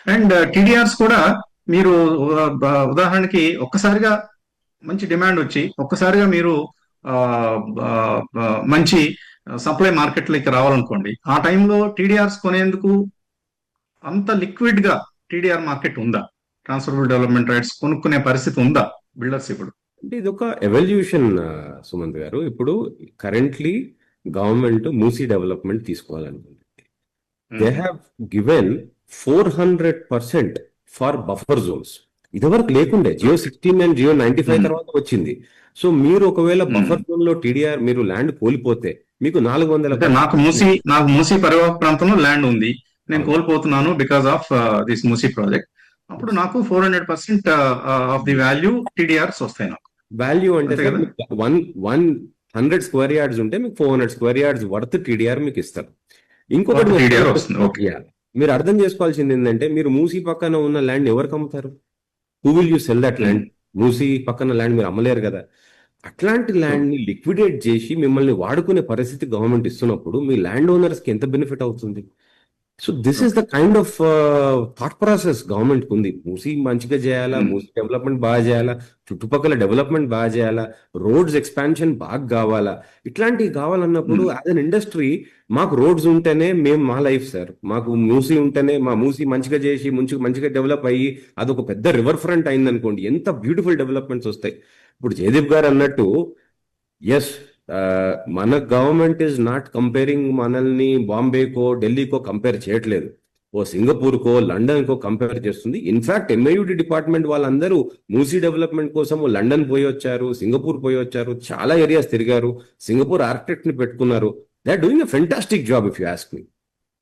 And TDRs కూడా మీరు ఉదాహరణకి ఒక్కసారిగా మంచి డిమాండ్ వచ్చి ఒక్కసారిగా మీరు ఆ, ఆ, ఆ, మంచి సప్లై మార్కెట్లోకి రావాలనుకోండి. ఆ టైంలో టీడీఆర్స్ కొనేందుకు అంత లిక్విడ్ గా టీడీఆర్ మార్కెట్ ఉందా? ట్రాన్స్ఫరబుల్ డెవలప్మెంట్ రైట్స్ కొనుక్కునే పరిస్థితి ఉందా బిల్డర్స్ ఇప్పుడు? అంటే ఇది ఒక ఎవల్యూషన్ సుమంత్ గారు. ఇప్పుడు కరెంట్లీ గవర్నమెంట్ మూసీ డెవలప్మెంట్ తీసుకోవాలనుకుంది. They have given 400% for buffer zones. ఇదివరకు లేకుండే. జియో 16 అండ్ జియో 95 తర్వాత వచ్చింది. సో మీరు ఒకవేళ బఫర్ జోన్ లో టీడీఆర్ మీరు ల్యాండ్ కోల్పోతే మీకు 400 అంటే నాకు మూసీ పరివాహక ప్రాంతంలో ల్యాండ్ ఉంది, నేను కోల్పోతున్నాను because of this Musi project. అప్పుడు నాకు 400% ఆఫ్ ది వాల్యూ టీడీఆర్స్ వస్తాయి నాకు. వాల్యూ అంటే అంతే సార్ కదా? 100 స్క్వేర్ యార్డ్స్ ఉంటే మీకు 400 స్క్వేర్ యార్డ్స్ వర్త్ టీడీఆర్ మీకు ఇస్తారు. ఇంకొకటి వర్త్ టీడీఆర్ వస్తుంది. ఓకే. Yeah. మీరు అర్థం చేసుకోవాల్సింది ఏంటంటే మీరు మూసీ పక్కన ఉన్న ల్యాండ్ ఎవరికి అమ్ముతారు? Who will you cell that land? Musi పక్కన ల్యాండ్ మీరు అమ్మలేరు కదా. అట్లాంటి ల్యాండ్ ని లిక్విడేట్ చేసి మిమ్మల్ని వాడుకునే పరిస్థితి గవర్నమెంట్ ఇస్తున్నప్పుడు మీ ల్యాండ్ ఓనర్స్ కి ఎంత బెనిఫిట్ అవుతుంది? So this is the kind of thought process government ఉంది. మూసీ మంచిగా చేయాలా, మూసీ డెవలప్మెంట్ బాగా చేయాలా, చుట్టుపక్కల డెవలప్మెంట్ బాగా చేయాలా, రోడ్స్ ఎక్స్పాన్షన్ బాగా కావాలా, ఇట్లాంటివి కావాలన్నప్పుడు యాజ్ అన్ ఇండస్ట్రీ మాకు రోడ్స్ ఉంటేనే మేము మా లైఫ్ సార్. మాకు మూసీ ఉంటేనే మా మూసీ మంచిగా చేసి మంచిగా డెవలప్ అయ్యి అదొక పెద్ద రివర్ ఫ్రంట్ అయింది అనుకోండి, ఎంత బ్యూటిఫుల్ డెవలప్మెంట్స్ వస్తాయి. ఇప్పుడు జయదీప్ గారు అన్నట్టు ఎస్, మన గవర్నమెంట్ ఈజ్ నాట్ కంపేరింగ్ మనల్ని బాంబేకో ఢిల్లీకో కంపేర్ చేయట్లేదు, ఓ సింగపూర్కో లండన్కో కంపేర్ చేస్తుంది. ఇన్ఫాక్ట్ ఎంఐయుడి డిపార్ట్మెంట్ వాళ్ళందరూ మూసీ డెవలప్మెంట్ కోసం లండన్ పోయి వచ్చారు, సింగపూర్ పోయి వచ్చారు, చాలా ఏరియాస్ తిరిగారు, సింగపూర్ ఆర్కిటెక్ట్ ని పెట్టుకున్నారు. They are doing a fantastic job if you ask me.